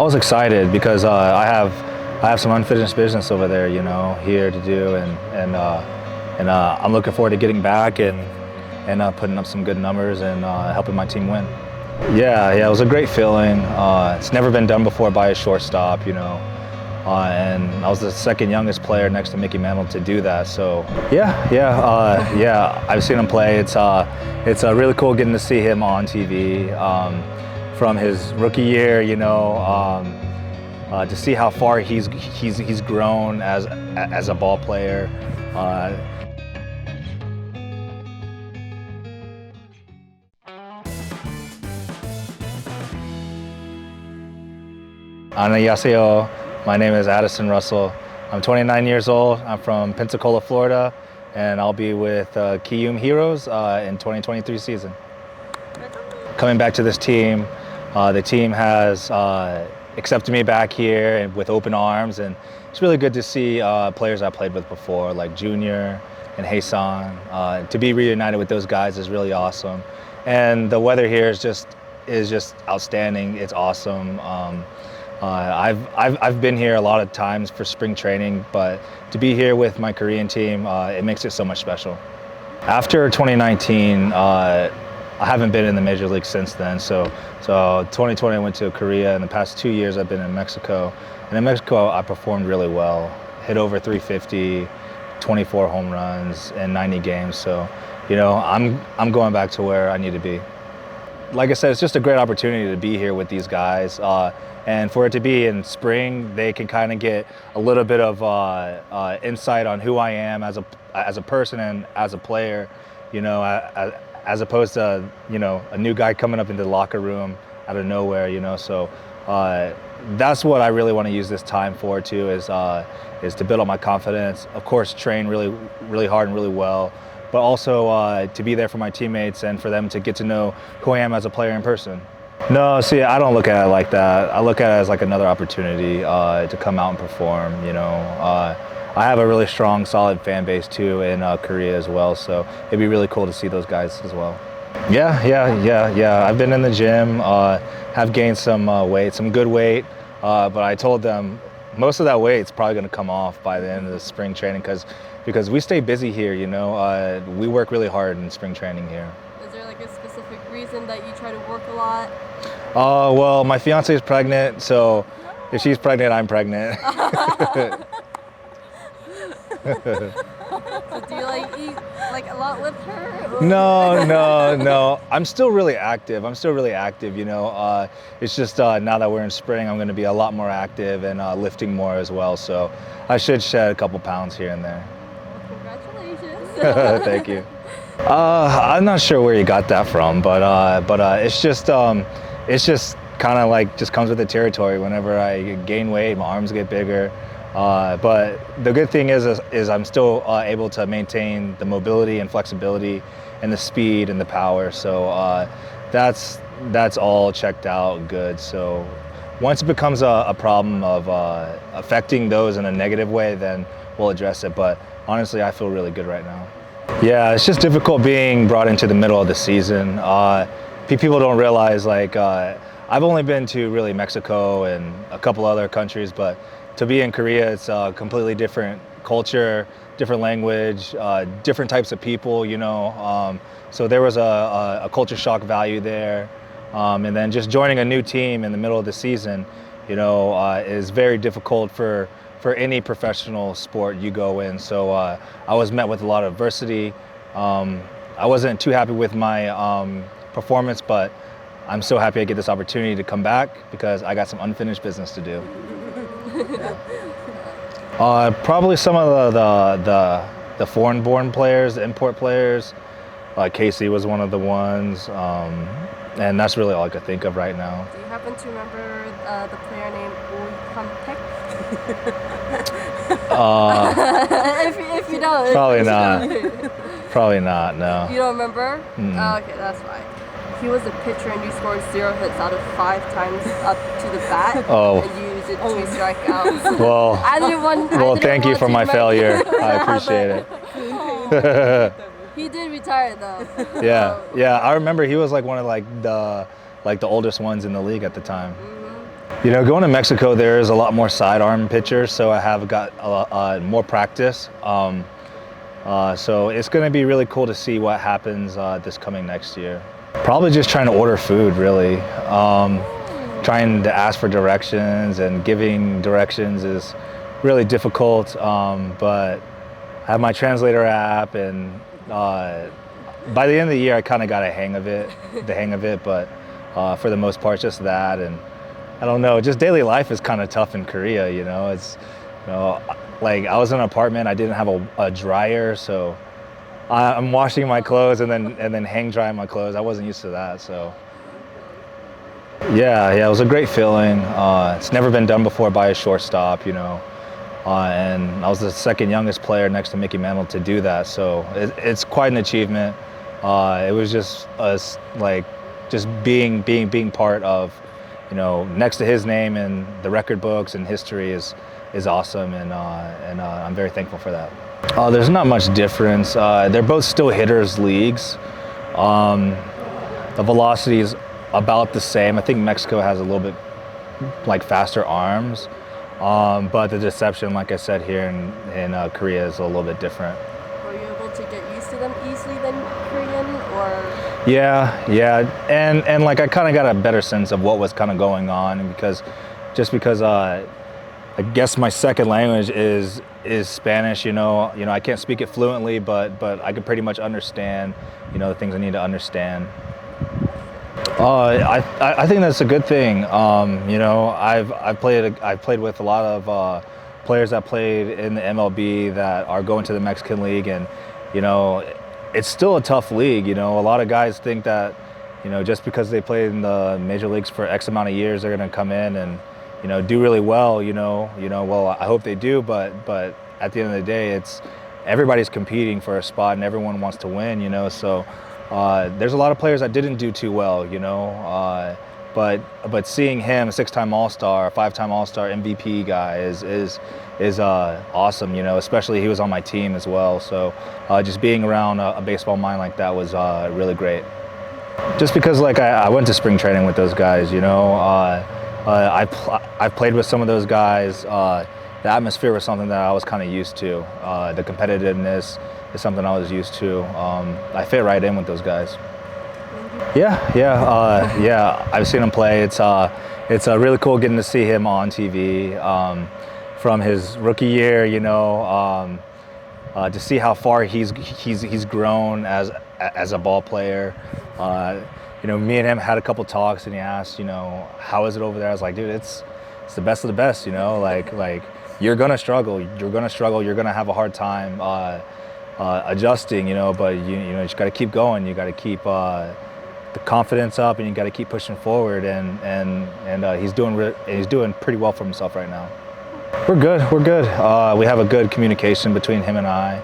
was excited because I have some unfinished business over there, you know, here to do, and I'm looking forward to getting back and putting up some good numbers and helping my team win. Yeah, it was a great feeling. It's never been done before by a shortstop, you know, and I was the second youngest player next to Mickey Mantle to do that. So yeah, I've seen him play. It's really cool getting to see him on TV. From his rookie year, you know, to see how far he's grown as a ball player. 안녕하세요. My name is Edi슨러셀. I'm 29 years old. I'm from Pensacola, Florida, and I'll be with 키움히어로즈 in 2023 season. Coming back to this team. The team has accepted me back here and with open arms, and it's really good to see players I played with before, like Junior and Hasan. To be reunited with those guys is really awesome, and the weather here is just outstanding. It's awesome. I've been here a lot of times for spring training, but to be here with my Korean team, it makes it so much special. After 2019. I haven't been in the major league since then. So 2020 I went to Korea. In the past 2 years I've been in Mexico. And in Mexico I performed really well. Hit over 350, 24 home runs in 90 games. So, you know, I'm going back to where I need to be. Like I said, it's just a great opportunity to be here with these guys. And for it to be in spring, they can kind of get a little bit of insight on who I am as a person and as a player, you know, as opposed to, you know, a new guy coming up into the locker room out of nowhere, you know. So that's what I really want to use this time for too, is to build up my confidence. Of course, train really hard and really well, but also to be there for my teammates and for them to get to know who I am as a player in person. No, see, I don't look at it like that. I look at it as like another opportunity to come out and perform, you know. I have a really strong, solid fan base too in Korea as well, so it'd be really cool to see those guys as well. Yeah. I've been in the gym, have gained some weight, some good weight, but I told them most of that weight's probably going to come off by the end of the spring training because we stay busy here, you know. We work really hard in spring training here. Is there like a specific reason that you try to work a lot? Well, my fiance is pregnant, so if she's pregnant, I'm pregnant. So do you like eat like a lot with her? Or? No. I'm still really active. You know. It's just now that we're in spring, I'm going to be a lot more active and lifting more as well. So I should shed a couple pounds here and there. Congratulations. Thank you. I'm not sure where you got that from, but it's just kind of like just comes with the territory. Whenever I gain weight, my arms get bigger. But the good thing is I'm still able to maintain the mobility and flexibility and the speed and the power. So that's all checked out good. So once it becomes a problem of affecting those in a negative way, then we'll address it. But honestly, I feel really good right now. Yeah, it's just difficult being brought into the middle of the season. People don't realize, like, I've only been to really Mexico and a couple other countries, but to be in Korea, it's a completely different culture, different language, different types of people, you know. So there was a culture shock value there. And then just joining a new team in the middle of the season, you know, is very difficult for any professional sport you go in. So I was met with a lot of adversity. I wasn't too happy with my performance, but I'm so happy I get this opportunity to come back because I got some unfinished business to do. Probably some of the foreign-born players, the import players. Casey was one of the ones, and that's really all I could think of right now. Do you happen to remember the player named if you don't. Probably not. Probably not, no. You don't remember? Mm-mm. Oh, okay, that's fine. He was a pitcher and you scored 0 hits out of 5 times up to the bat. Oh. And you used it 2 strikeouts. Well, thank you for my failure. I appreciate it. He did retire though. Yeah. I remember he was like one of the oldest ones in the league at the time. Mm-hmm. You know, going to Mexico, there is a lot more sidearm pitchers, so I have got more practice. So it's going to be really cool to see what happens this coming next year. Probably just trying to order food, really. Trying to ask for directions and giving directions is really difficult, but I have my translator app, and by the end of the year, I kind of got the hang of it, but for the most part, just that. And I don't know, just daily life is kind of tough in Korea, you know. It's, you know, like I was in an apartment, I didn't have a dryer, so I'm washing my clothes and then hang drying my clothes. I wasn't used to that, so. Yeah, it was a great feeling. It's never been done before by a shortstop, you know. And I was the second youngest player next to Mickey Mantle to do that, so it's quite an achievement. It was just us, like, just being part of, you know, next to his name in the record books and history is awesome, and I'm very thankful for that. There's not much difference. They're both still hitters leagues. The velocity is about the same. I think Mexico has a little bit like faster arms, but the deception, like I said, here in Korea is a little bit different. Were you able to get used to them easily than Korean, or? Yeah, and like I kind of got a better sense of what was kind of going on, because I guess my second language is Spanish. You know, I can't speak it fluently, but I can pretty much understand, you know, the things I need to understand. I think that's a good thing. You know, I've played with a lot of players that played in the MLB that are going to the Mexican League, and you know, it's still a tough league. You know, a lot of guys think that, you know, just because they played in the major leagues for X amount of years, they're going to come in and, you know, do really well. You know, well, I hope they do, but at the end of the day, it's everybody's competing for a spot and everyone wants to win. You know, so. There's a lot of players that didn't do too well, you know, but seeing him, a 6-time All-Star, 5-time All-Star MVP guy is awesome, you know, especially he was on my team as well. So just being around a baseball mind like that was really great. Just because, like, I went to spring training with those guys, you know, I've played with some of those guys. The atmosphere was something that I was kind of used to. The competitiveness is something I was used to. I fit right in with those guys. Yeah. I've seen him play. It's really cool getting to see him on TV from his rookie year. You know, to see how far he's grown as a ball player. You know, me and him had a couple talks, and he asked, you know, how is it over there? I was like, dude, it's the best of the best. You know, like you're gonna struggle. You're gonna have a hard time adjusting, you know, but you know, you just got to keep going. You got to keep the confidence up, and you got to keep pushing forward. And he's doing pretty well for himself right now. We're good. We have a good communication between him and I.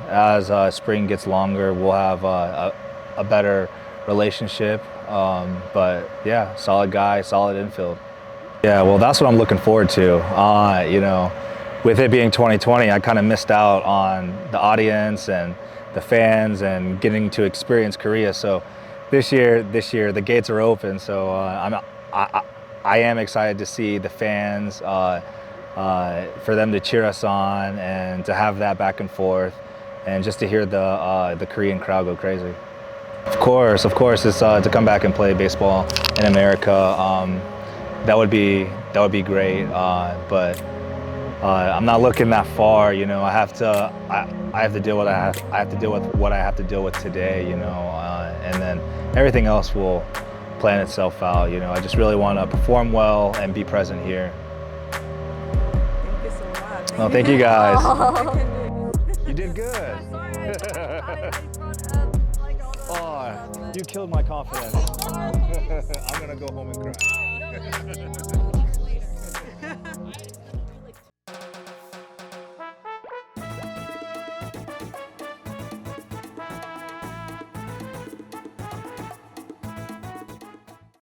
As spring gets longer, we'll have a better relationship. But yeah, solid guy, solid infield. Yeah, well, that's what I'm looking forward to. You know, with it being 2020, I kind of missed out on the audience and the fans and getting to experience Korea. So this year the gates are open. So I am excited to see the fans, for them to cheer us on and to have that back and forth, and just to hear the Korean crowd go crazy. Of course, it's to come back and play baseball in America. That would be great. But I'm not looking that far, you know. I have to deal with what I have to deal with today, you know, and then everything else will plan itself out, you know. I just really want to perform well and be present here. Thank you so much. No, thank you guys. You did good. Oh, you killed my confidence. I'm gonna go home and cry.